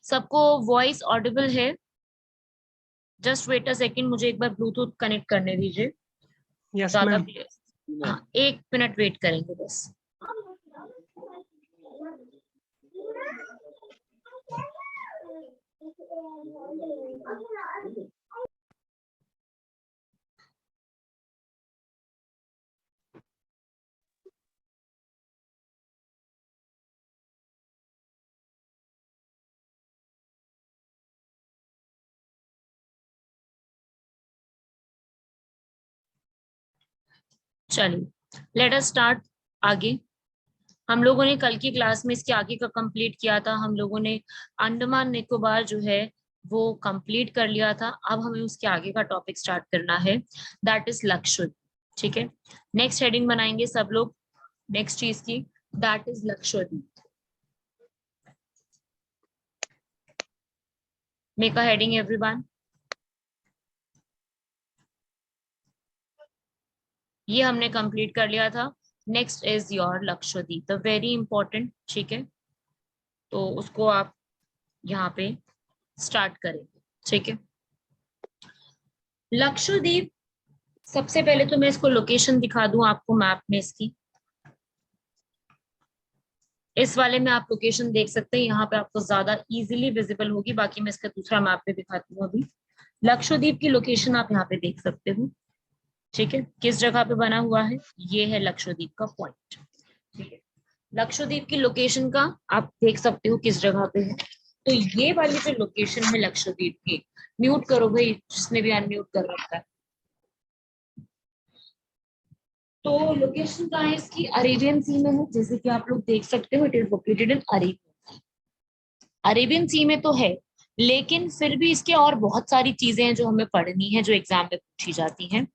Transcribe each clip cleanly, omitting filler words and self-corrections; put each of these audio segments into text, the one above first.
सबको voice Audible है? Just wait a second, मुझे एक बार ब्लूटूथ कनेक्ट करने दीजिए। यस ज्यादा मैम। क्लियर। हाँ, 1 मिनट वेट करेंगे बस। चलिए, लेट अस स्टार्ट। आगे हम लोगों ने कल की क्लास में इसके आगे का कंप्लीट किया था। हम लोगों ने अंडमान निकोबार जो है वो कंप्लीट कर लिया था। अब हमें उसके आगे का टॉपिक स्टार्ट करना है, दैट इज लक्षद्वीप। ठीक है, नेक्स्ट हेडिंग बनाएंगे सब लोग नेक्स्ट चीज की, that is Lakshadweep. Make a heading everyone. ये हमने कंप्लीट कर लिया था। Next is your Lakshadweep, the very important. ठीक है, तो उसको आप यहाँ पे स्टार्ट करेंगे। ठीक है, लक्षद्वीप, सबसे पहले तो मैं इसको लोकेशन दिखा दूं आपको मैप में इसकी। इस वाले में आप लोकेशन देख सकते हैं, यहाँ पे आपको ज्यादा इजीली विजिबल होगी। बाकी मैं इसका दूसरा मैप पे दिखाती हूँ अभी। लक्षद्वीप की लोकेशन आप यहाँ पे देख सकते हो। ठीक है, किस जगह पे बना हुआ है, ये है लक्षद्वीप का पॉइंट। ठीक है, लक्षद्वीप की लोकेशन का आप देख सकते हो किस जगह पे है। तो ये वाली जो लोकेशन है लक्षद्वीप की, म्यूट करो भाई जिसने भी अनम्यूट कर रखा है। तो लोकेशन कहाँ है इसकी, अरेबियन सी में है, जैसे कि आप लोग देख सकते हो। It is located in Arabian. Arabian sea में तो है, लेकिन फिर भी इसके और बहुत सारी चीजें हैं जो हमें पढ़नी है, जो एग्जाम में पूछी जाती हैं।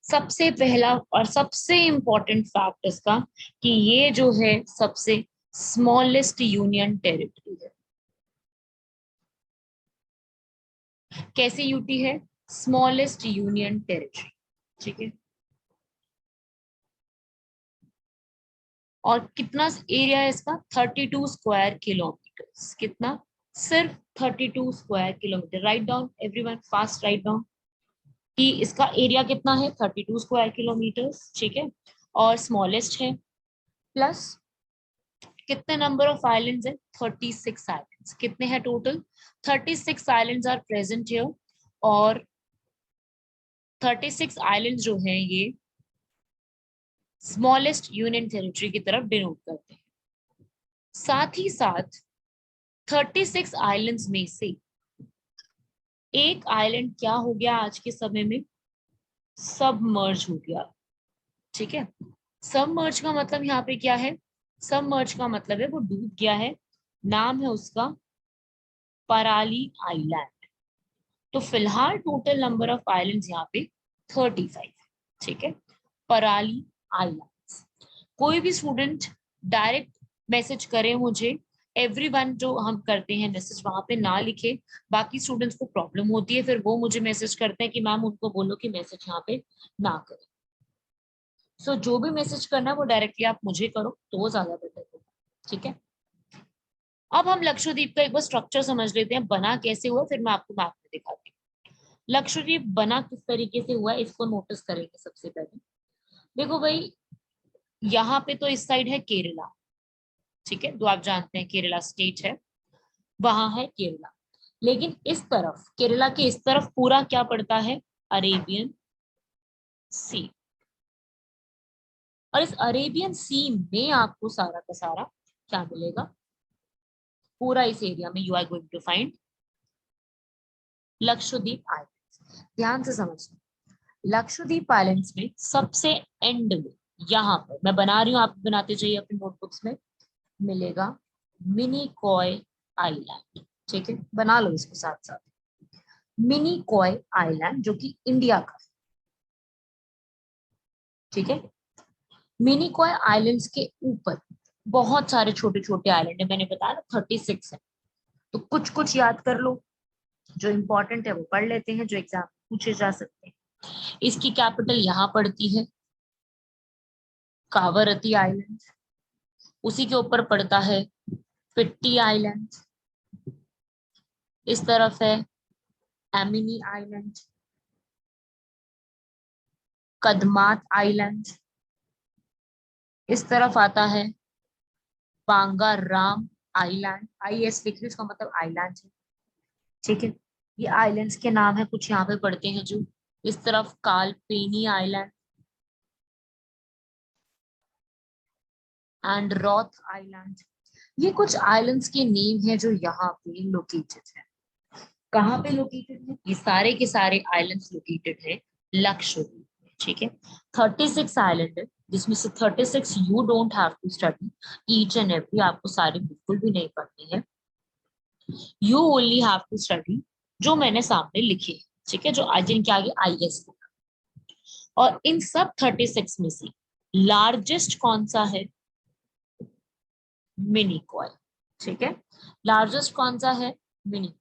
सबसे पहला और सबसे इंपॉर्टेंट फैक्ट इसका कि ये जो है सबसे स्मॉलेस्ट यूनियन टेरिटरी है। कैसे यूटी है, स्मॉलेस्ट यूनियन टेरिटरी। ठीक है, और कितना एरिया है इसका, 32 स्क्वायर किलोमीटर। कितना, सिर्फ 32 square kilometre. Write down everyone, fast write down कि इसका एरिया कितना है, 32 स्क्वायर किलोमीटर। ठीक है, और स्मॉलेस्ट है। प्लस कितने नंबर ऑफ आइलैंड्स है, 36 आइलैंड्स। कितने हैं total, 36 islands are present here. और 36 आइलैंड्स जो हैं ये स्मॉलेस्ट यूनियन टेरिटरी की तरफ डिनोट करते हैं। साथ ही साथ 36 आइलैंड्स में से एक आइलैंड क्या हो गया आज के समय में, सबमर्ज हो गया। ठीक है, सबमर्ज का मतलब यहाँ पे क्या है, सबमर्ज का मतलब है वो डूब गया है। नाम है उसका पराली आइलैंड। तो फिलहाल टोटल नंबर ऑफ आइलैंड्स यहाँ पे 35। ठीक है, पराली आइलैंड्स। कोई भी स्टूडेंट डायरेक्ट मैसेज करे मुझे, एवरीवन जो हम करते हैं मैसेज वहां पे ना लिखे। बाकी स्टूडेंट्स को प्रॉब्लम होती है, फिर वो मुझे मैसेज करते हैं कि मैम उनको बोलो कि मैसेज यहाँ पे ना करें। सो जो भी मैसेज करना है वो डायरेक्टली आप मुझे करो तो वो ज्यादा बेटर होगा। ठीक है, अब हम लक्षद्वीप का एक बार स्ट्रक्चर समझ लेते हैं, बना कैसे हुआ, फिर मैं आपको मैप में दिखाती हूँ। लक्षद्वीप बना किस तरीके से हुआ है इसको नोटिस करेंगे सबसे पहले। देखो भाई, यहाँ पे तो इस साइड है केरला। ठीक है, तो आप जानते हैं केरला स्टेट है, वहां है केरला। लेकिन इस तरफ, केरला के इस तरफ पूरा क्या पड़ता है, अरेबियन सी। और इस अरेबियन सी में आपको सारा का सारा क्या मिलेगा, पूरा इस एरिया में you are going to find Lakshadweep islands. ध्यान से समझना, लक्षद्वीप आइलैंड्स में सबसे एंड में, यहाँ पर मैं बना रही हूँ, आप बनाते जाइए अपने नोटबुक्स में, मिलेगा मिनी कॉय आइलैंड। ठीक है, बना लो इसको साथ साथ। मिनी कॉय आइलैंड जो कि इंडिया का। ठीक है, मिनी कॉय आइलैंड्स के ऊपर बहुत सारे छोटे छोटे आइलैंड है, मैंने बताया ना 36 है। तो कुछ कुछ याद कर लो, जो इंपॉर्टेंट है वो पढ़ लेते हैं, जो एग्जाम पूछे जा सकते हैं। इसकी कैपिटल यहाँ पड़ती है कावरती आइलैंड। उसी के ऊपर पड़ता है फिट्टी आइलैंड, इस तरफ है एमिनी आइलैंड, कदमात आइलैंड, इस तरफ आता है बांगाराम आइलैंड, IS लिख लो, इसका मतलब आइलैंड है। ठीक है, ये आइलैंड्स के नाम है, कुछ यहाँ पे पढ़ते हैं जो। इस तरफ कालपेनी आइलैंड एंड रॉथ आइलैंड। ये कुछ आइलैंड्स के नेम है जो यहाँ पे लोकेटेड है। कहाँ पे लोकेटेड है? ये सारे के सारे आइलैंड्स लोकेटेड है लक्षद्वीप में। ठीक है, 36 आइलैंड है, जिसमें से 36 you don't have to study each and every, आपको सारे बिल्कुल भी नहीं पढ़ने हैं। You only have to study जो मैंने सामने लिखे हैं, ठीक है, जो जिनके आगे IS है। और इन सब 36 में से लार्जेस्ट कौन सा है? मिनिकॉय। ठीक है, लार्जेस्ट कौन सा है? मिनिकॉय।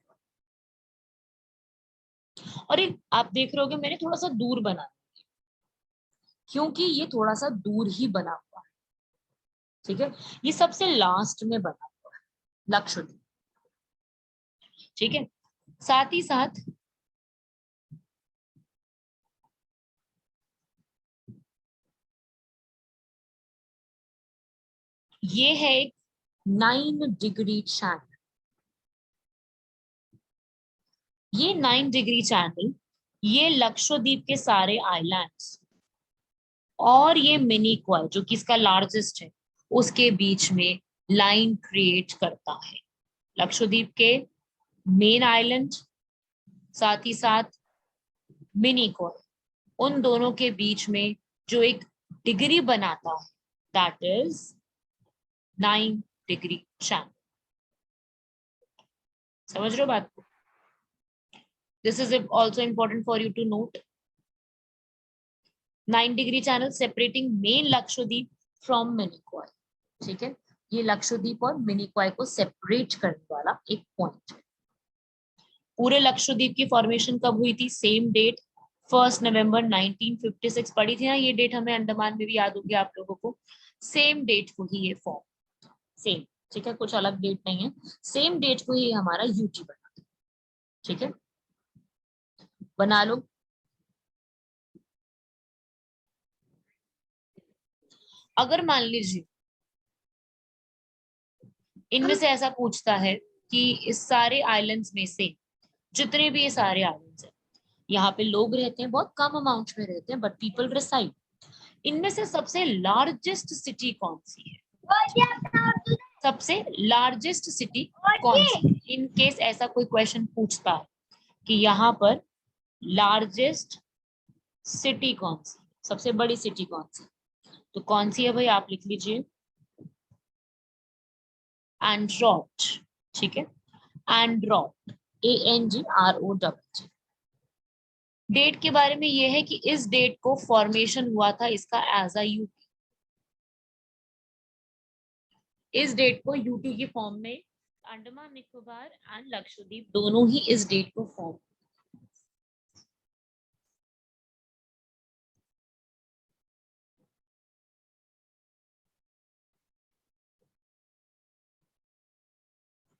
और एक आप देख रहे होगे मैंने थोड़ा सा दूर बना, क्योंकि ये थोड़ा सा दूर ही बना हुआ है। ठीक है, ये सबसे लास्ट में बना हुआ है लक्षद्वीप। ठीक है, साथ ही साथ ये है एक 9 डिग्री चैनल। ये 9 डिग्री चैनल, ये लक्षद्वीप के सारे आइलैंड्स और ये मिनिकॉय जो कि इसका लार्जेस्ट है, उसके बीच में लाइन क्रिएट करता है। लक्षद्वीप के मेन आइलैंड, साथ ही साथ मिनिकॉय, उन दोनों के बीच में जो एक डिग्री बनाता है, दैट इज 9 डिग्री चैनल। समझ रहे हो बात को? This is also important for you to note. 9 degree channel separating main Lakshadweep from Minicoy. ठीक है, ये लक्षद्वीप और मिनिकॉय को सेपरेट करने वाला एक पॉइंट है। पूरे लक्षद्वीप की फॉर्मेशन कब हुई थी? सेम डेट, 1 नवंबर 1956 पड़ी थी ना ये डेट, हमें अंडमान में भी याद होगी आप लोगों को। सेम डेट को ही ये फॉर्म, सेम। ठीक है, कुछ अलग डेट नहीं है, सेम डेट को ही हमारा यूटी बना। ठीक है, बना लो। अगर मान लीजिए इनमें से ऐसा पूछता है कि इस सारे आइलैंड्स में से, जितने भी ये सारे आइलैंड्स हैं, यहाँ पे लोग रहते हैं, बहुत कम अमाउंट में रहते हैं, बट पीपल रिसाइड, इनमें से सबसे लार्जेस्ट सिटी कौन सी है? सबसे लार्जेस्ट सिटी कौन सी? इन केस ऐसा कोई क्वेश्चन पूछता है कि यहाँ पर लार्जेस्ट सिटी कौन सी, सबसे बड़ी सिटी कौन सी, तो कौन सी है भाई? आप लिख लीजिए एंड्रॉट। ठीक है, एंड्रॉट, ANGROT। डेट के बारे में यह है कि इस डेट को फॉर्मेशन हुआ था इसका एज अ यूटी। इस डेट को यूटी की फॉर्म में अंडमान निकोबार एंड लक्षद्वीप दोनों ही इस डेट को फॉर्म।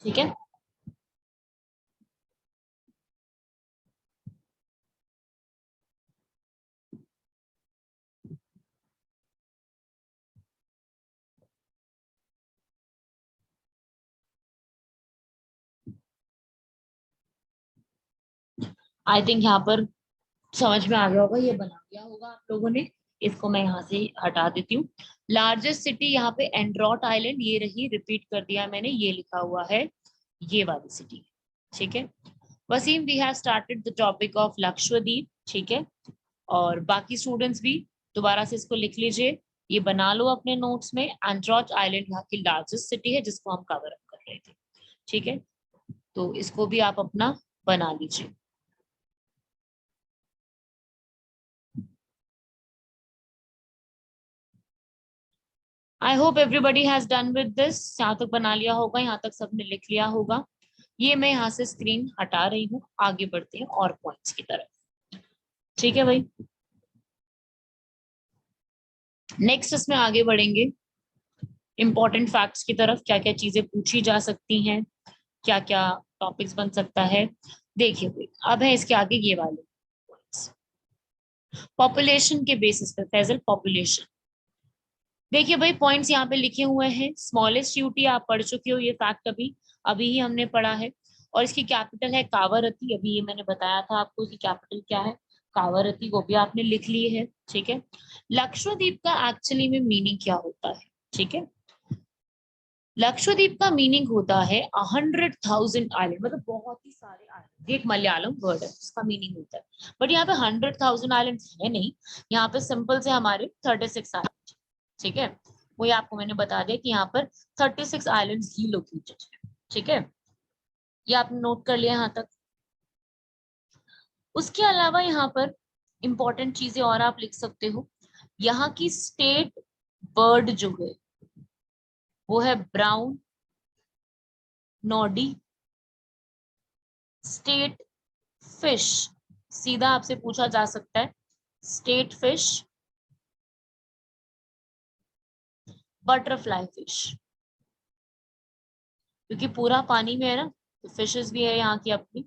ठीक है, आई थिंक यहाँ पर समझ में आ गया होगा, ये बना दिया होगा आप लोगों ने। इसको मैं यहाँ से हटा देती हूँ। लार्जेस्ट सिटी यहाँ पे एंड्रॉट आइलैंड, ये रही, रिपीट कर दिया मैंने, ये लिखा हुआ है, ये वाली सिटी। ठीक है, Waseem, we have started the topic of Lakshadweep. ठीक है, और बाकी स्टूडेंट्स भी दोबारा से इसको लिख लीजिए, ये बना लो अपने नोट्स में। एंड्रॉट आइलैंड यहाँ की लार्जेस्ट सिटी है जिसको हम कवर अप कर रहे थे। ठीक है, तो इसको भी आप अपना बना लीजिए। I hope everybody has done with this. यहाँ तक बना लिया होगा, यहाँ तक सबने लिख लिया होगा। ये मैं यहाँ से स्क्रीन हटा रही हूँ, आगे बढ़ते हैं और पॉइंट्स की तरफ। ठीक है भाई, नेक्स्ट इसमें आगे बढ़ेंगे। इंपॉर्टेंट फैक्ट्स की तरफ, क्या क्या चीजें पूछी जा सकती हैं, क्या क्या टॉपिक्स बन सकता है। देखिए भाई, अब है इसके आगे ये वाले पॉपुलेशन के बेसिस पे, फैजल पॉपुलेशन। देखिए भाई, पॉइंट्स यहाँ पे लिखे हुए हैं। स्मॉलेस्ट यूटी आप पढ़ चुके हो, ये फैक्ट अभी अभी ही हमने पढ़ा है। और इसकी कैपिटल है कावारती, अभी ये मैंने बताया था आपको इसकी कैपिटल क्या है, कावारती, वो भी आपने लिख ली है। ठीक है। लक्षद्वीप का एक्चुअली में मीनिंग क्या होता है? ठीक है, लक्षद्वीप का मीनिंग होता है 100,000 आइलैंड, मतलब बहुत ही सारे आइलैंड। एक मलयालम वर्ड है, उसका मीनिंग होता है। बट यहाँ पे 100,000 आइलैंड है नहीं, यहाँ पे सिंपल से हमारे 36 आइलैंड। ठीक है, वही आपको मैंने बता दिया कि यहाँ पर 36 आइलैंड्स ही लोकेटेड है। ठीक है, ये आपने नोट कर लिया यहाँ तक। उसके अलावा यहाँ पर इंपॉर्टेंट चीजें और आप लिख सकते हो। यहाँ की स्टेट बर्ड जो है वो है ब्राउन नॉडी। स्टेट फिश, सीधा आपसे पूछा जा सकता है, स्टेट फिश बटरफ्लाई फिश, क्योंकि पूरा पानी में है ना, तो फिशेस भी है यहाँ की अपनी,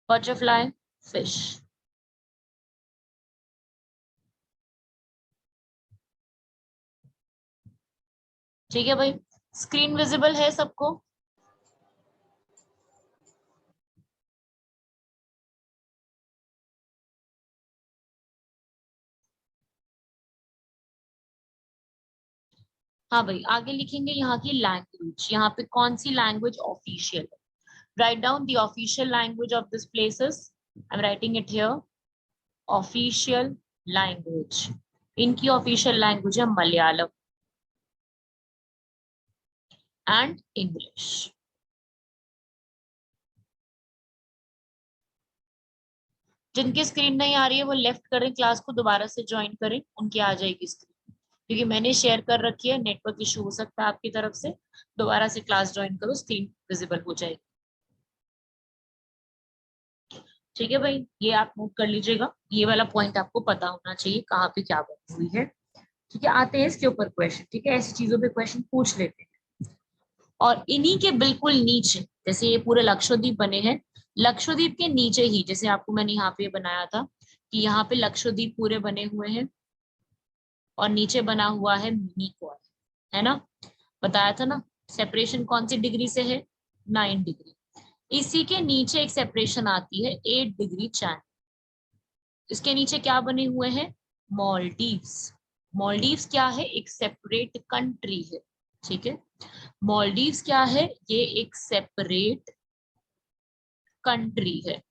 बटरफ्लाई फिश। ठीक है भाई, स्क्रीन विजिबल है सबको? हाँ भाई, आगे लिखेंगे यहाँ की लैंग्वेज, यहाँ पे कौन सी लैंग्वेज ऑफिशियल है। Right down the official language of this places. I am writing it here. Official language, इनकी ऑफिशियल लैंग्वेज है मलयालम एंड इंग्लिश। जिनकी स्क्रीन नहीं आ रही है वो लेफ्ट करें, क्लास को दोबारा से ज्वाइन करें, उनकी आ जाएगी स्क्रीन। क्योंकि मैंने शेयर कर रखी है, नेटवर्क इशू हो सकता है आपकी तरफ से, दोबारा से क्लास ज्वाइन करो, स्क्रीन विजिबल हो जाएगी। ठीक है भाई, ये आप नोट कर लीजिएगा, ये वाला पॉइंट आपको पता होना चाहिए कहाँ पे क्या बनी हुई है। ठीक है, आते हैं इसके ऊपर क्वेश्चन। ठीक है, ऐसी चीजों पे क्वेश्चन पूछ लेते हैं। और इन्हीं के बिल्कुल नीचे, जैसे ये पूरे लक्षद्वीप बने हैं, लक्षद्वीप के नीचे ही, जैसे आपको मैंने यहाँ पे बनाया था कि यहाँ पे लक्षद्वीप पूरे बने हुए हैं और नीचे बना हुआ है मिनी गोवा, है ना, बताया था ना। सेपरेशन कौन सी डिग्री से है? 9 डिग्री। इसी के नीचे एक सेपरेशन आती है 8 डिग्री चैन। इसके नीचे क्या बने हुए हैं? मॉलडीव्स। मॉलडीव्स क्या है? एक सेपरेट कंट्री है। ठीक है, मॉलडीव्स क्या है? ये एक सेपरेट कंट्री है।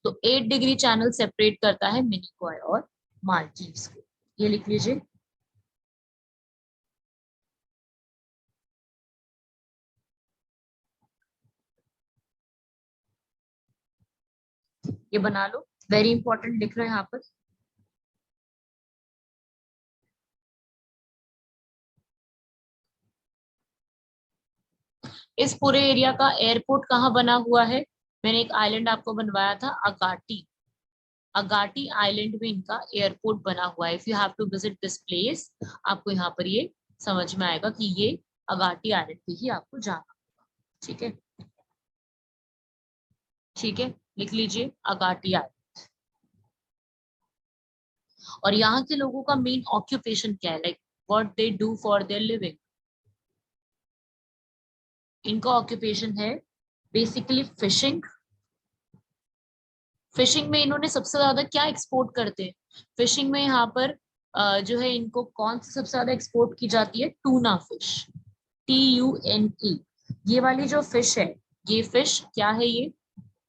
तो 8 डिग्री चैनल सेपरेट करता है मिनिकॉय और मालदीव्स को, ये लिख लीजिए। ये बना लो, वेरी इंपॉर्टेंट लिख रहे हैं यहाँ पर। इस पूरे एरिया का एयरपोर्ट कहाँ बना हुआ है? मैंने एक आइलैंड आपको बनवाया था, अगाटी। अगाटी आइलैंड में इनका एयरपोर्ट बना हुआ है। If you have to visit this place, आपको यहाँ पर ये समझ में आएगा कि ये अगाटी आइलैंड पे ही आपको जाना। ठीक है, ठीक है, लिख लीजिए अगाटी आइलैंड। और यहाँ के लोगों का मेन ऑक्यूपेशन क्या है, like what they do for their living? इनका ऑक्यूपेशन है बेसिकली फिशिंग। फिशिंग में इन्होंने सबसे ज्यादा क्या एक्सपोर्ट करते हैं? फिशिंग में यहाँ पर जो है इनको कौन सी सबसे ज्यादा एक्सपोर्ट की जाती है? Tuna fish, TUNE। ये वाली जो फिश है, ये फिश क्या है? ये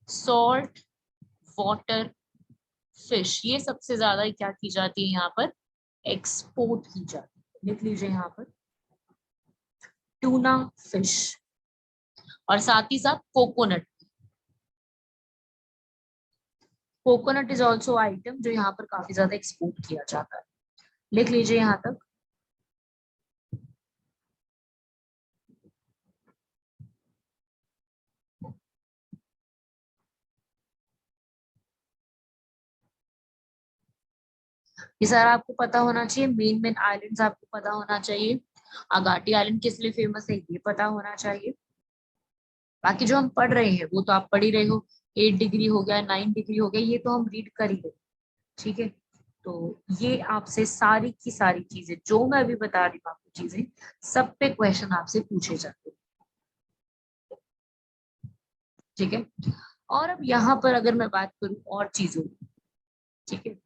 सॉल्ट वाटर फिश, ये सबसे ज्यादा क्या की जाती है यहाँ पर? एक्सपोर्ट की जाती है। लिख लीजिए यहाँ पर टूना फिश। और साथ ही साथ coconut, coconut is also item जो यहाँ पर काफी ज्यादा एक्सपोर्ट किया जाता है। लिख लीजिए यहाँ तक। ये सारा आपको पता होना चाहिए। मेन मेन आइलैंड्स आपको पता होना चाहिए। अगाटी आइलैंड किस लिए फेमस है ये पता होना चाहिए। बाकी जो हम पढ़ रहे हैं वो तो आप पढ़ ही रहे हो। 8 डिग्री हो गया, 9 डिग्री हो गया, ये तो हम रीड कर ही रहे। ठीक है, तो ये आपसे सारी की सारी चीजें जो मैं अभी बता रही हूँ आपको चीजें, सब पे क्वेश्चन आपसे पूछे जाते हैं। ठीक है, और अब यहाँ पर अगर मैं बात करूं और चीजों की, ठीक है,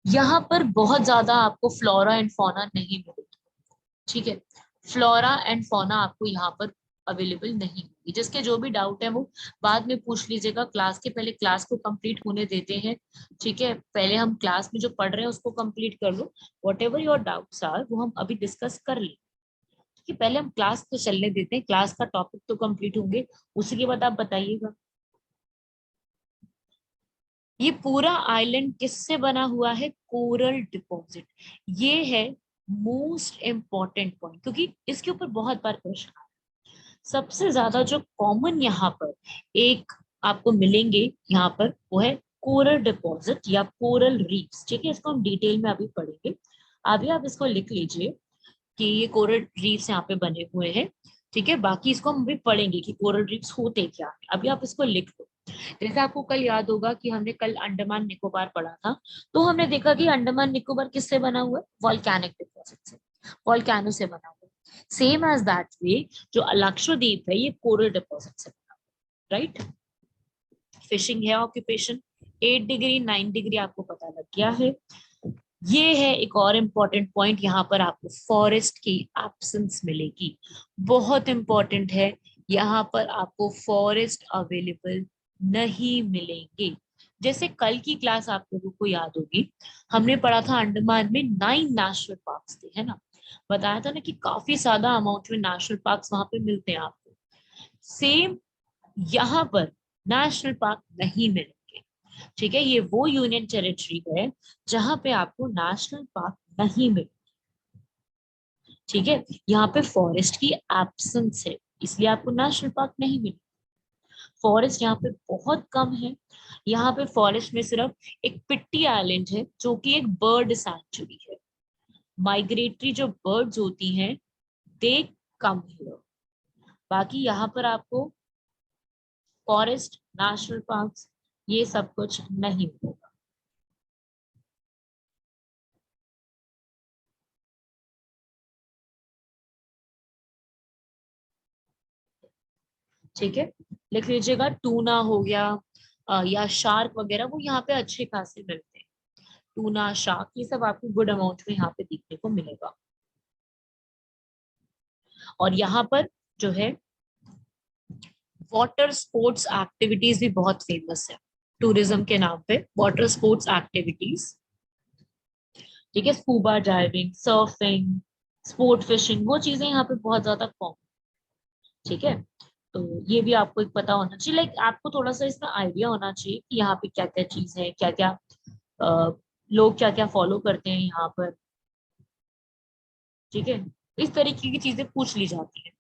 यहाँ पर बहुत ज्यादा आपको फ्लोरा एंड फौना नहीं मिलेगी। ठीक है, फ्लोरा एंड फौना आपको यहाँ पर अवेलेबल नहीं होगी। जिसके जो भी डाउट है वो बाद में पूछ लीजिएगा, क्लास के पहले क्लास को कंप्लीट होने देते हैं। ठीक है, पहले हम क्लास में जो पढ़ रहे हैं उसको कंप्लीट कर लो। Whatever your doubts are वो हम अभी डिस्कस कर लें। कि पहले हम क्लास तो चलने देते हैं, क्लास का टॉपिक तो कंप्लीट होंगे, उसी के बाद आप बताइएगा। ये पूरा आइलैंड किससे बना हुआ है? Coral deposit. ये है मोस्ट इंपॉर्टेंट पॉइंट, क्योंकि इसके ऊपर बहुत बार क्वेश्चन आता है। सबसे ज्यादा जो कॉमन यहाँ पर एक आपको मिलेंगे यहाँ पर वो है कोरल डिपॉजिट या कोरल रीफ्स। ठीक है, इसको हम डिटेल में अभी पढ़ेंगे। अभी आप इसको लिख लीजिए कि ये कोरल रीफ्स यहाँ पे बने हुए हैं। ठीक है, बाकी इसको हम भी पढ़ेंगे कि कोरल रीफ्स होते क्या है। अभी आप इसको लिख लो। जैसे आपको कल याद होगा कि हमने कल अंडमान निकोबार पढ़ा था, तो हमने देखा कि अंडमान निकोबार किससे बना हुआ है? वॉल्केनिक डिपॉजिट से, वॉल्केनो से बना हुआ है। सेम एज दैट वे जो लक्षद्वीप है ये कोरल डिपॉजिट से बना हुआ है। राइट, फिशिंग है ऑक्यूपेशन। 8 डिग्री 9 डिग्री आपको पता लग गया है। ये है एक और इम्पॉर्टेंट पॉइंट, यहाँ पर आपको फॉरेस्ट की एब्सेंस मिलेगी। बहुत इंपॉर्टेंट है, यहाँ पर आपको फॉरेस्ट अवेलेबल नहीं मिलेंगे। जैसे कल की क्लास आप लोगों को याद होगी, हमने पढ़ा था अंडमान में 9 नेशनल पार्क्स थे, है ना। बताया था ना कि काफी ज्यादा अमाउंट में नेशनल पार्क्स वहां पे मिलते हैं आपको। सेम यहाँ पर नेशनल पार्क नहीं मिलेंगे। ठीक है, ये वो यूनियन टेरिटरी है जहां पे आपको नेशनल पार्क नहीं मिले। ठीक है, यहाँ पे फॉरेस्ट की एब्सेंस है, इसलिए आपको नेशनल पार्क नहीं मिले। फॉरेस्ट यहाँ पे बहुत कम है। यहाँ पे फॉरेस्ट में सिर्फ एक पिट्टी आइलैंड है जो कि एक बर्ड सैंचुरी है। माइग्रेटरी जो बर्ड्स होती हैं दे कम हियर। बाकी यहाँ पर आपको फॉरेस्ट, नेशनल पार्क्स, ये सब कुछ नहीं होगा। ठीक है, लिख लीजिएगा टूना हो गया, या शार्क वगैरह वो यहाँ पे अच्छे खासे मिलते हैं। टूना, शार्क, ये सब आपको गुड अमाउंट में यहाँ पे देखने को मिलेगा। और यहाँ पर जो है वाटर स्पोर्ट्स एक्टिविटीज भी बहुत फेमस है। टूरिज्म के नाम पे वाटर स्पोर्ट्स एक्टिविटीज। ठीक है, scuba diving, surfing, sport fishing, वो चीजें यहाँ पे बहुत ज्यादा कॉमन। ठीक है, तो ये भी आपको एक पता होना चाहिए, लाइक आपको थोड़ा सा इसका आइडिया होना चाहिए कि यहाँ पे क्या क्या चीज है, क्या क्या लोग क्या क्या फॉलो करते हैं यहाँ पर। ठीक है, इस तरीके की चीजें पूछ ली जाती है।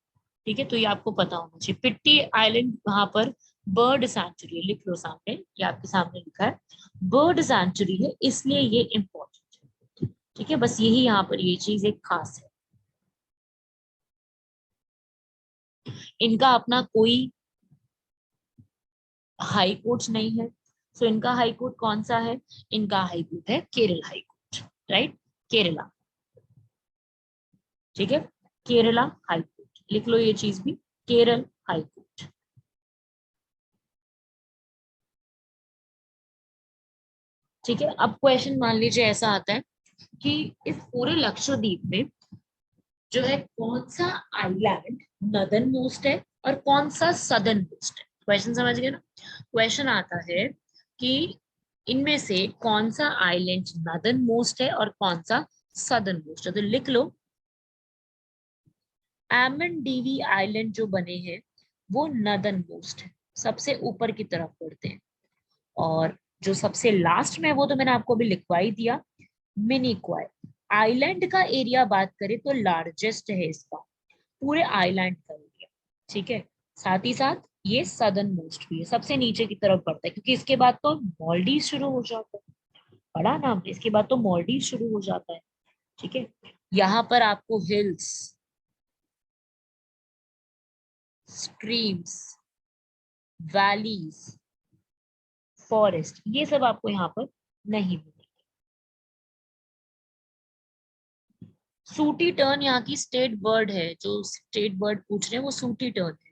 ठीक है, तो ये आपको पता होना चाहिए। पिट्टी आइलैंड वहां पर बर्ड सैंचुरी है, लिख लो सामने, ये आपके सामने लिखा है बर्ड सैंचुरी है, इसलिए ये इम्पोर्टेंट है। ठीक है, बस यही यहाँ पर ये चीज एक खास है। इनका अपना कोई हाई कोर्ट नहीं है। सो इनका हाई कोर्ट कौन सा है? इनका हाई कोर्ट है Kerala high court. Right, Kerala. ठीक है, केरला हाई कोर्ट, लिख लो ये चीज भी, केरल हाई कोर्ट। ठीक है, अब क्वेश्चन मान लीजिए ऐसा आता है कि इस पूरे लक्षद्वीप में जो है कौन सा आइलैंड नदर्न मोस्ट है और कौन सा सदर्न मोस्ट है। क्वेश्चन समझ गए ना? क्वेश्चन आता है कि इनमें से कौन सा आइलैंड नदर्न मोस्ट है और कौन सा सदर्न मोस्ट है। तो लिख लो, एमन डीवी आइलैंड जो बने हैं वो नदर्न मोस्ट है, सबसे ऊपर की तरफ पड़ते हैं। और जो सबसे लास्ट में है, वो तो मैंने आपको अभी लिखवा ही दिया, मिनी क्वाय। आइलैंड का एरिया बात करें तो लार्जेस्ट है इसका, पूरे आइलैंड का एरिया। ठीक है, साथ ही साथ ये सदर्न मोस्ट भी है, सबसे नीचे की तरफ पड़ता है, क्योंकि इसके बाद तो मॉलडीव शुरू हो जाता है। बड़ा नाम, इसके बाद तो मॉलडीव शुरू हो जाता है। ठीक है, यहाँ पर आपको हिल्स, स्ट्रीम्स, वैलीज, फॉरेस्ट, ये सब आपको यहाँ पर नहीं मिलेगा। सूटी टर्न यहाँ की स्टेट बर्ड है, जो स्टेट बर्ड पूछ रहे हैं वो सूटी टर्न है।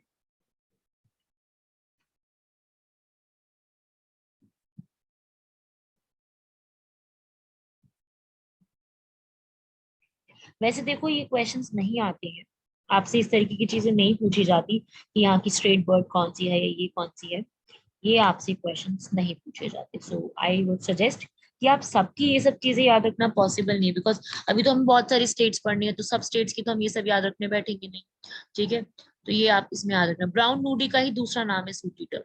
वैसे देखो ये क्वेश्चंस नहीं आते हैं, आपसे इस तरीके की चीजें नहीं पूछी जाती कि यहाँ की स्टेट बर्ड कौन सी है या ये कौन सी है, ये आपसे क्वेश्चंस नहीं पूछे जाते। सो आई वुड सजेस्ट कि आप सबकी ये सब चीजें याद रखना पॉसिबल नहीं है, बिकॉज अभी तो हमें बहुत सारी स्टेट्स पढ़नी है, तो सब स्टेट्स की तो हम ये सब याद रखने बैठेंगे नहीं। ठीक है, तो ये आप इसमें याद रखना, ब्राउन नूडी का ही दूसरा नाम है सूट ईटर,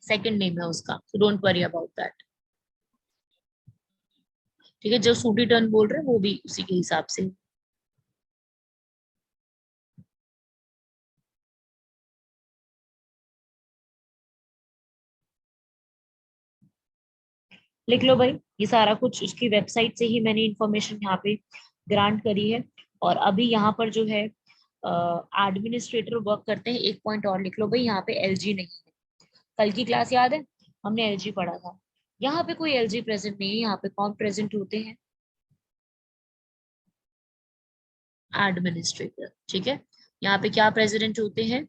सेकंड नेम है उसका, so don't worry about that. ठीक है, जो सूटी टर्न बोल रहे हैं वो भी उसी के हिसाब से। लिख लो भाई, ये सारा कुछ उसकी वेबसाइट से ही मैंने इंफॉर्मेशन यहाँ पे ग्रांट करी है। और अभी यहाँ पर जो है एडमिनिस्ट्रेटर वर्क करते हैं, एक पॉइंट और लिख लो भाई, यहाँ पे एलजी नहीं है। कल की क्लास याद है, हमने एलजी पढ़ा था, यहाँ पे कोई एलजी प्रेजेंट नहीं है, यहाँ पे कौन प्रेजेंट होते हैं, एडमिनिस्ट्रेटर। ठीक है, यहाँ पे क्या प्रेसिडेंट होते हैं,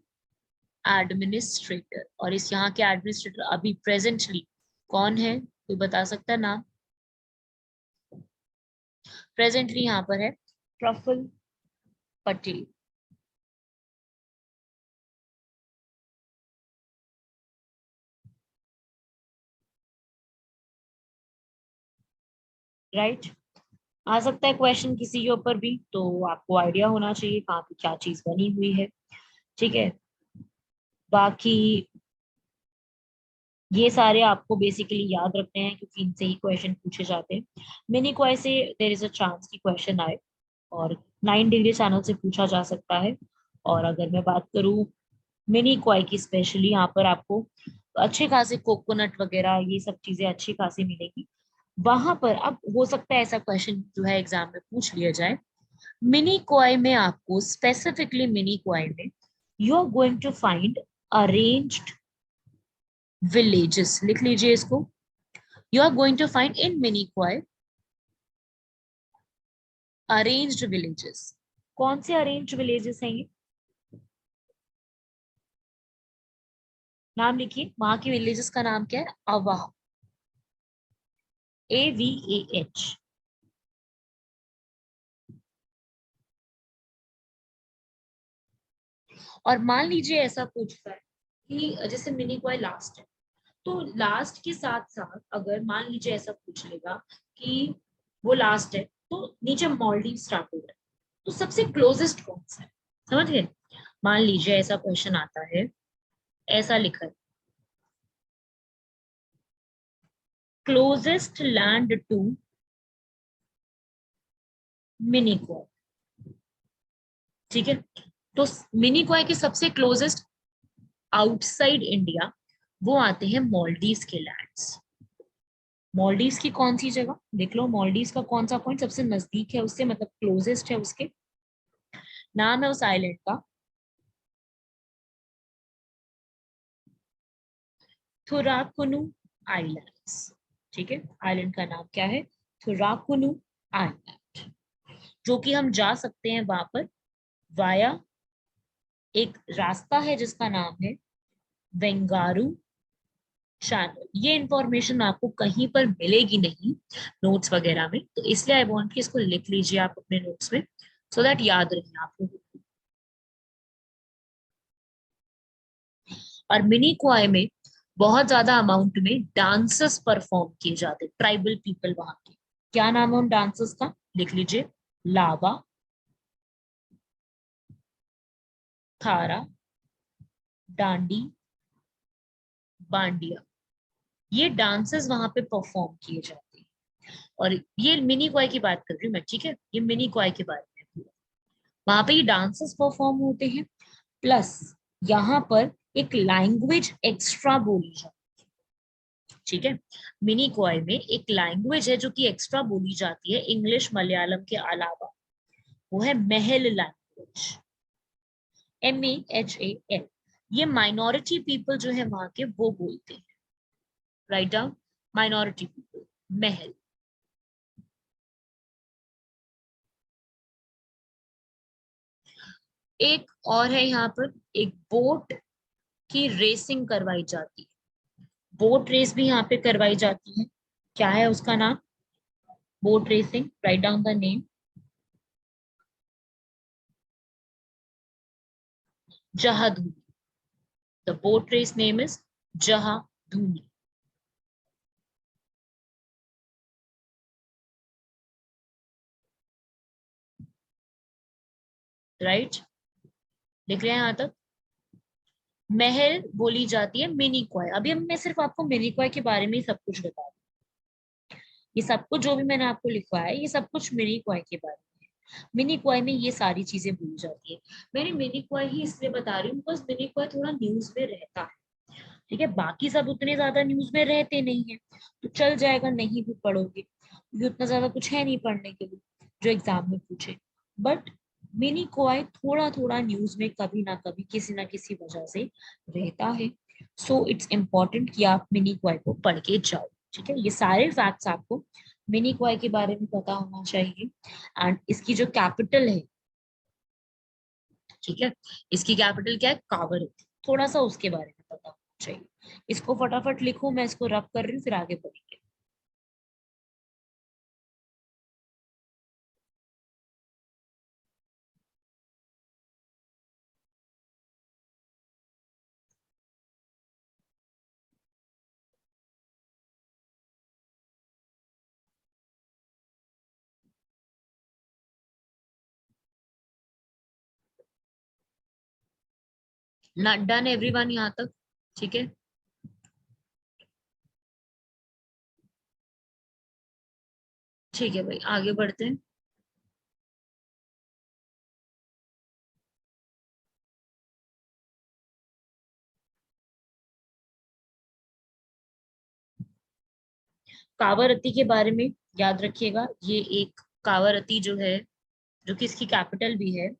एडमिनिस्ट्रेटर। और इस यहाँ के एडमिनिस्ट्रेटर अभी प्रेजेंटली कौन है, कोई बता सकता है नाम? प्रेजेंटली यहाँ पर है प्रफुल्ल पटेल। राइट, आ सकता है क्वेश्चन किसी के ऊपर भी, तो आपको आइडिया होना चाहिए कहाँ पे क्या चीज बनी हुई है। ठीक है, बाकी ये सारे आपको बेसिकली याद रखने हैं, क्योंकि इनसे ही क्वेश्चन पूछे जाते हैं। मिनी क्वाई से देर इज अ चांस की क्वेश्चन आए, और 9 डिग्री चैनल से पूछा जा सकता है। और अगर मैं बात करूँ मिनी क्वाई की, स्पेशली यहाँ पर आपको अच्छे खासे कोकोनट वगैरह ये सब चीजें अच्छी खासी मिलेगी वहां पर। अब हो सकता है ऐसा क्वेश्चन जो है एग्जाम में पूछ लिया जाए, मिनी क्वाई में आपको स्पेसिफिकली मिनी क्वाई में you are going to find arranged villages, लिख लीजिए इसको, you are going to find in Minicoy arranged villages. कौन से अरेन्ज्ड विलेजेस हैं ये, नाम लिखिए, वहां के विलेजेस का नाम क्या है, अवाह, AVAH। और मान लीजिए ऐसा पूछता है कि जैसे मिनी क्वाई लास्ट है, तो लास्ट के साथ साथ अगर मान लीजिए ऐसा पूछ लेगा कि वो लास्ट है, तो नीचे मॉलडीव स्टार्ट हो रहा है, तो सबसे क्लोजेस्ट कौन सा है, समझ गए? मान लीजिए ऐसा क्वेश्चन आता है, ऐसा लिखा है, क्लोजेस्ट लैंड टू मिनी क्वाई। ठीक है, तो मिनी क्वाई के सबसे क्लोजेस्ट आउटसाइड इंडिया वो आते हैं मॉलडीव्स के लैंड्स। मॉलडीव्स की कौन सी जगह देख लो, मॉलडीव्स का कौन सा पॉइंट सबसे नजदीक है उससे, मतलब क्लोजेस्ट है उसके, नाम है उस आइलैंड का थुराकुनु आइलैंड्स। ठीक है, आइलैंड का नाम क्या है, थुराकुनु आइलैंड, जो कि हम जा सकते हैं वहां पर वाया एक रास्ता है जिसका नाम है वेंगारू चैनल। ये इंफॉर्मेशन आपको कहीं पर मिलेगी नहीं नोट्स वगैरह में, तो इसलिए आई वांट कि इसको लिख लीजिए आप अपने नोट्स में, सो दैट याद रहे आप लोगों को। और मिनी क्वाई में बहुत ज्यादा अमाउंट में डांसेस परफॉर्म किए जाते, ट्राइबल पीपल वहां के। क्या नाम है उन डांसेस का, लिख लीजिए, लावा, थारा, डांडी, बांडिया। ये डांसेस वहां पे परफॉर्म किए जाते हैं। और ये मिनी क्वाई की बात कर रही हूँ मैं, ठीक है, ये मिनी क्वाई के बारे में है। वहां पे ये डांसेस परफॉर्म होते हैं, प्लस यहाँ पर एक लैंग्वेज एक्स्ट्रा बोली जाती है। ठीक है, मिनी क्वाय में एक लैंग्वेज है जो कि एक्स्ट्रा बोली जाती है इंग्लिश मलयालम के अलावा, वो है महल लैंग्वेज, MEHAL। ये माइनॉरिटी पीपल जो है वहां के वो बोलते हैं। राइट डाउन, माइनॉरिटी पीपल, महल। एक और है यहाँ पर, एक बोट की रेसिंग करवाई जाती है, बोट रेस भी यहाँ पे करवाई जाती है। क्या है उसका नाम? Boat racing, right down the name. जहाधूनी, the boat race name is जहाधूनी। राइट, लिख रहे हैं यहाँ तक? महल बोली जाती है मिनी क्वाय। अभी मैं सिर्फ आपको मिनी क्वाय के बारे में ही सब कुछ बता दूं, ये सब कुछ जो भी मैंने आपको लिखवाया है ये सब कुछ मिनी क्वाय के बारे में है। मिनी क्वाय में ये सारी चीजें बोली जाती है। मैंने मिनी क्वाय ही इसलिए बता रही हूँ बिकॉज मिनी क्वाय थोड़ा न्यूज में रहता है। ठीक है, बाकी सब उतने ज्यादा न्यूज में रहते नहीं है, तो चल जाएगा, नहीं भी पढ़ोगे क्योंकि उतना ज्यादा कुछ है नहीं पढ़ने के लिए जो एग्जाम में पूछे। बट मिनी क्वाय थोड़ा थोड़ा न्यूज में कभी ना किसी वजह से रहता है। सो इट्स इम्पोर्टेंट कि आप मिनी क्वाय को पढ़ के जाओ। ठीक है, ये सारे फैक्ट्स आपको मिनी क्वाय के बारे में पता होना चाहिए। एंड इसकी जो कैपिटल है, ठीक है, इसकी कैपिटल क्या है? कावरत्ती। थोड़ा सा उसके बारे में पता होना चाहिए। इसको फटाफट लिखो, मैं इसको रब कर रही हूँ, फिर आगे बढ़ेंगे। डन एवरीवन यहाँ तक? ठीक है, ठीक है भाई, आगे बढ़ते हैं। कावरत्ती के बारे में याद रखिएगा, ये एक कावरत्ती जो है, जो कि इसकी कैपिटल भी है,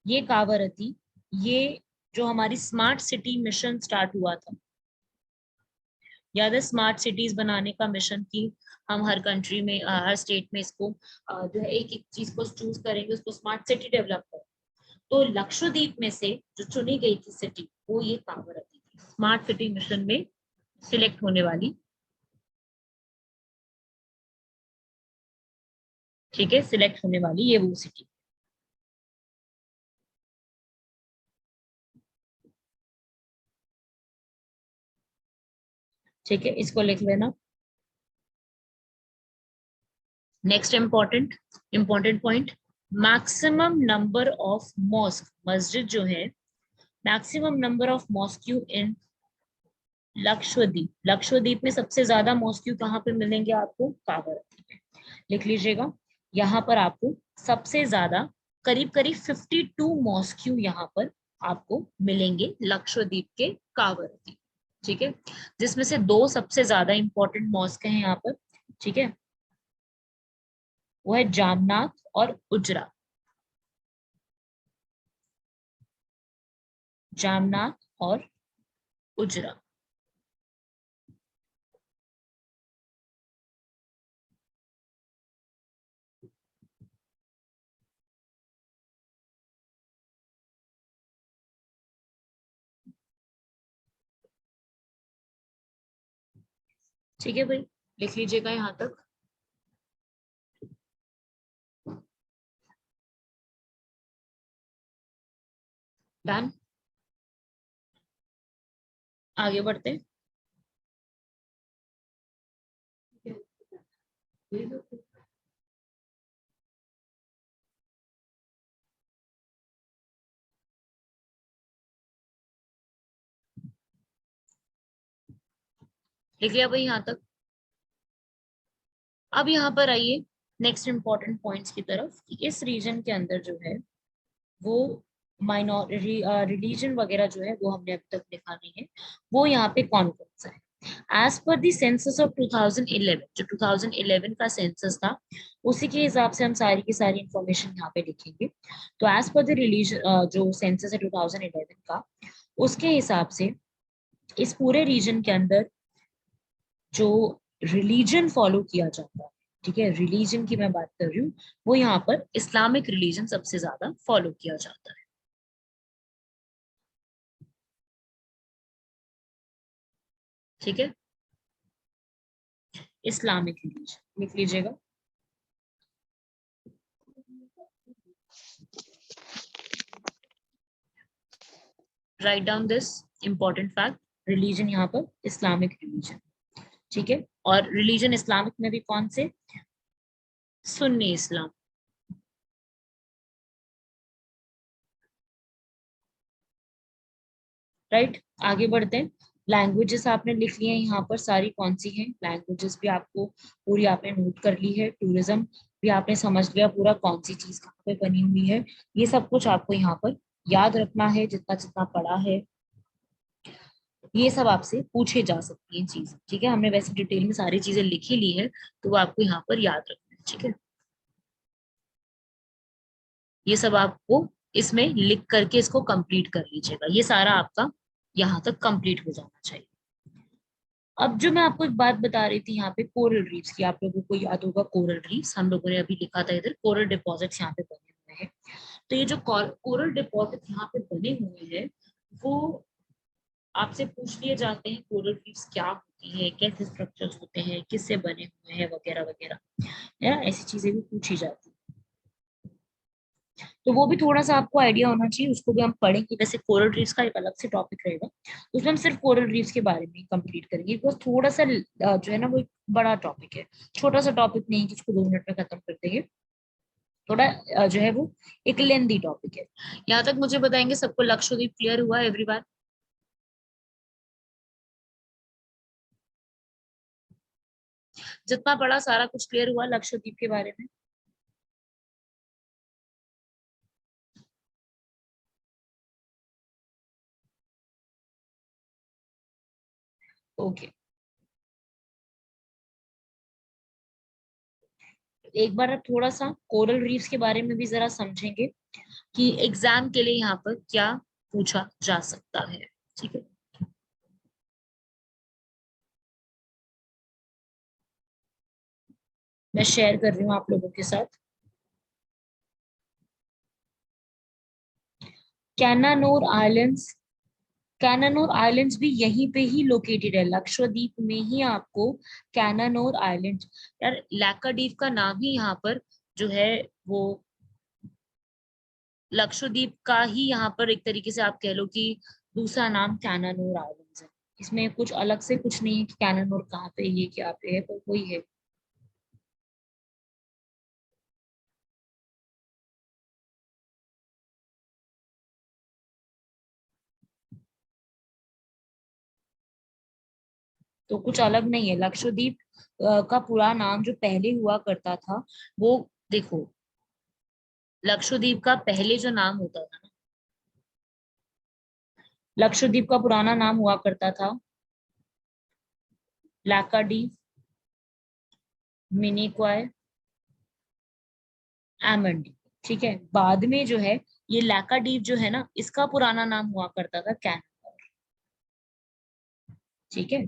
ये कावरत्ती, ये जो हमारी स्मार्ट सिटी मिशन स्टार्ट हुआ था, याद है? स्मार्ट सिटीज बनाने का मिशन की हम हर कंट्री में, हर स्टेट में इसको जो है एक एक चीज को चूज करेंगे, उसको स्मार्ट सिटी डेवलप करेंगे। तो लक्षद्वीप में से जो चुनी गई थी सिटी, वो ये कावरत्ती थी, स्मार्ट सिटी मिशन में सिलेक्ट होने वाली। ठीक है, सिलेक्ट होने वाली ये वो सिटी। ठीक है, इसको लिख लेना। Next important point, maximum number of mosque, मस्जिद जो है, maximum number of mosque in Lakshadweep. Lakshadweep में सबसे ज्यादा मॉस्क्यू कहाँ पे मिलेंगे आपको? कावरत्ती में। लिख लीजिएगा, यहाँ पर आपको सबसे ज्यादा करीब करीब 52 मॉस्क्यू यहाँ पर आपको मिलेंगे लक्षद्वीप के कावरत्ती। ठीक है, जिसमें से दो सबसे ज्यादा इंपॉर्टेंट मॉस्क हैं यहाँ पर। ठीक है, वो है जामनाथ और उजरा। जामनाथ और उजरा। ठीक है भाई, लिख लीजिएगा यहाँ तक। डन, आगे बढ़ते हैं। लिख लिया भाई यहाँ तक? अब यहाँ पर आइए नेक्स्ट इंपॉर्टेंट पॉइंट्स की तरफ, कि इस रीजन के अंदर जो है वो माइनॉरिटी रिलीजन वगैरह जो है वो हमने अभी तक लिखा नहीं है, वो यहाँ पे कौन कौन सा है। As per the census of 2011, जो 2011 का सेंसस था, उसी के हिसाब से हम सारी की सारी इंफॉर्मेशन यहाँ पे लिखेंगे। तो एज पर द रिलीजन जो सेंसस है 2011 का, उसके हिसाब से इस पूरे रीजन के अंदर जो रिलीजन फॉलो किया जाता है, ठीक है, रिलीजन की मैं बात कर रही हूँ, वो यहाँ पर इस्लामिक रिलीजन सबसे ज्यादा फॉलो किया जाता है। ठीक है, इस्लामिक रिलीजन लिख लीजिएगा। Write down this important fact, religion यहाँ पर इस्लामिक रिलीजन। ठीक है, और रिलीजन इस्लामिक में भी कौन से, सुन्नी इस्लाम। राइट, आगे बढ़ते हैं। लैंग्वेजेस आपने लिख लिए हैं यहाँ पर, सारी कौन सी हैं लैंग्वेजेस भी आपको पूरी आपने नोट कर ली है। टूरिज्म भी आपने समझ लिया पूरा, कौन सी चीज कहाँ पे बनी हुई है, ये सब कुछ आपको यहाँ पर याद रखना है, जितना जितना पढ़ा है। ये सब आपसे पूछे जा सकती हैं चीज, ठीक है, हमने वैसे डिटेल में सारी चीजें लिखी ली है, तो वो आपको यहाँ पर याद रखना है। ठीक है, ये सब आपको इसमें लिख करके इसको कंप्लीट कर लीजिएगा, ये सारा आपका यहाँ तक कंप्लीट हो जाना चाहिए। अब जो मैं आपको एक बात बता रही थी यहाँ पे कोरल रीफ्स की, आप लोगों को याद होगा कोरल रीफ्स हम लोगों ने अभी लिखा था इधर, कोरल डिपॉजिट्स यहाँ पे बने हुए हैं। तो ये जो कोरल डिपॉजिट यहाँ पे बने हुए हैं, वो आपसे पूछ लिए जाते हैं कोरल रीफ्स क्या होती है, कैसे स्ट्रक्चर्स होते हैं, किससे बने हुए हैं, वगैरह वगैरह, है ना, ऐसी चीजें भी पूछी जाती हैं। तो वो भी थोड़ा सा आपको आइडिया होना चाहिए, उसको भी हम पढ़ेंगे। वैसे कोरल रीफ्स का एक अलग से टॉपिक रहेगा, उसमें हम सिर्फ कोरल रीफ्स के बारे में कंप्लीट करेंगे, बिकॉज थोड़ा सा जो है ना वो एक बड़ा टॉपिक है, छोटा सा टॉपिक नहीं जिसको 2 मिनट में खत्म कर देंगे। थोड़ा जो है वो एक लेंदी टॉपिक है। यहाँ तक मुझे बताएंगे सबको लक्षद्वीप क्लियर हुआ एवरीवन? जितना पढ़ा सारा कुछ क्लियर हुआ लक्षद्वीप के बारे में? ओके, एक बार अब थोड़ा सा कोरल रीफ्स के बारे में भी जरा समझेंगे कि एग्जाम के लिए यहाँ पर क्या पूछा जा सकता है। ठीक है, मैं शेयर कर रही हूँ आप लोगों के साथ। कैनानोर आइलैंड्स, कैनानोर आइलैंड्स भी यहीं पे ही लोकेटेड है, लक्षद्वीप में ही आपको कैनानोर आइलैंड। यार लैकाडीव का नाम ही यहाँ पर जो है वो लक्षद्वीप का ही यहाँ पर एक तरीके से आप कह लो कि दूसरा नाम कैनानोर आइलैंड्स है। इसमें कुछ अलग से कुछ नहीं है कि कैनानोर कहाँ पे है, ये क्या पे है, पर वही है। तो कुछ अलग नहीं है लक्षद्वीप का पूरा नाम जो पहले हुआ करता था, वो देखो, लक्षद्वीप का पहले जो नाम होता था ना, लक्षद्वीप का पुराना नाम हुआ करता था लैकाडीव, मिनिकॉय, एमंडी। ठीक है, बाद में जो है ये लैकाडीव जो है ना, इसका पुराना नाम हुआ करता था कैन। ठीक है,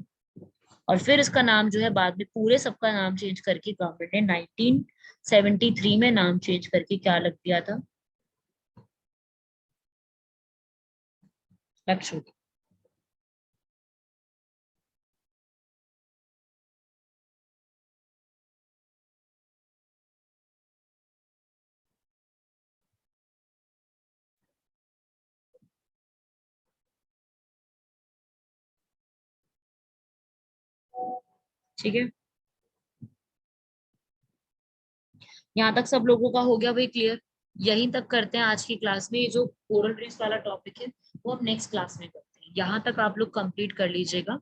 और फिर इसका नाम जो है बाद में पूरे सबका नाम चेंज करके गवर्नमेंट ने 1973 में नाम चेंज करके क्या लग दिया था, लक्षद्वीप। ठीक है, यहाँ तक सब लोगों का हो गया भाई क्लियर? यहीं तक करते हैं आज की क्लास में, ये जो कोरल रीफ्स वाला टॉपिक है वो हम नेक्स्ट क्लास में करते हैं, यहाँ तक आप लोग कंप्लीट कर लीजिएगा।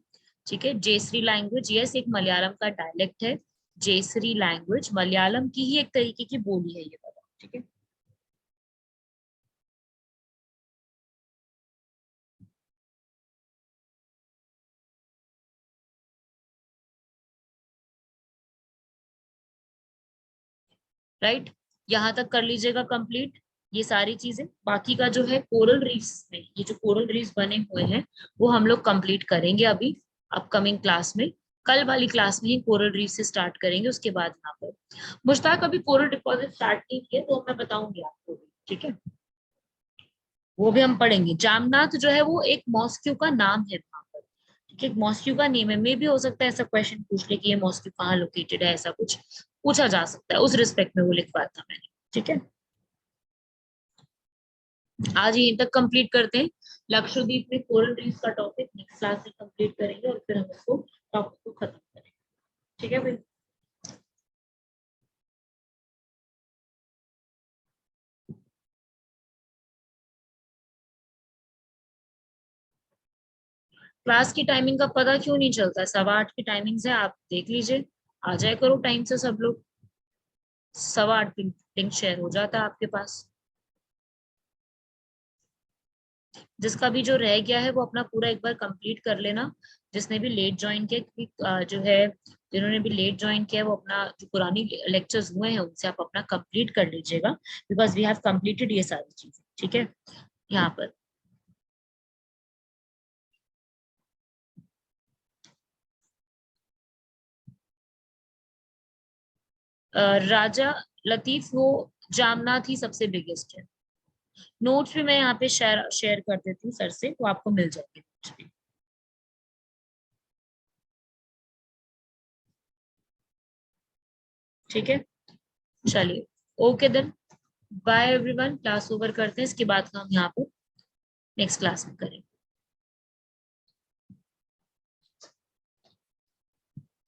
ठीक है, जेसरी लैंग्वेज, यस, एक मलयालम का डायलेक्ट है। जेसरी लैंग्वेज मलयालम की ही एक तरीके की बोली है ये वाला। ठीक है। राइट, यहाँ तक कर लीजिएगा कंप्लीट ये सारी चीजें। बाकी का जो है कोरल रीफ्स में, ये जो कोरल रीफ्स बने हुए हैं वो हम लोग कंप्लीट करेंगे अभी अपकमिंग क्लास में। कल वाली क्लास में ही कोरल रीफ से स्टार्ट करेंगे, उसके बाद यहाँ पर मुश्ताक अभी कोरल डिपॉजिट स्टार्ट नहीं किया तो मैं बताऊंगी आपको भी, ठीक है, वो भी हम पढ़ेंगे। जामनाथ जो है वो एक मॉस्क्यू का नाम है वहां पर, ठीक है, मॉस्क्यू का नेम है। मे भी हो सकता है ऐसा क्वेश्चन पूछ ले कि ये मॉस्क्यू कहाँ लोकेटेड है, ऐसा कुछ पूछा जा सकता है, उस रिस्पेक्ट में वो लिखवाया था मैंने, ठीक है। आज यहीं तक कंप्लीट करते हैं। लक्षद्वीप में कोरल रीफ का टॉपिक नेक्स्ट क्लास में कंप्लीट करेंगे और फिर हम इसको टॉपिक को खत्म करेंगे, ठीक है भाई। क्लास की टाइमिंग का पता क्यों नहीं चलता है? 8:15 की टाइमिंग है, आप देख लीजिए, आ जाए करो टाइम से सब लोग। 8:15 लिंक शेयर हो जाता है आपके पास। जिसका भी जो रह गया है वो अपना पूरा एक बार कंप्लीट कर लेना। जिसने भी लेट ज्वाइन किया, क्योंकि जो है जिन्होंने भी लेट ज्वाइन किया वो अपना जो पुरानी लेक्चर्स हुए हैं उनसे आप अपना कंप्लीट कर लीजिएगा, बिकॉज वी हैव कंप्लीटेड ये सारी चीजें, ठीक है। यहाँ पर राजा लतीफ वो जामनाथ ही सबसे बिगेस्ट है। नोट्स भी मैं यहाँ पे शेयर शेयर कर देती हूँ सर से, तो आपको मिल जाएंगे notes भी, ठीक है। चलिए, okay then, bye everyone, class over करते हैं, इसके बाद का हम यहाँ पर नेक्स्ट क्लास में करेंगे।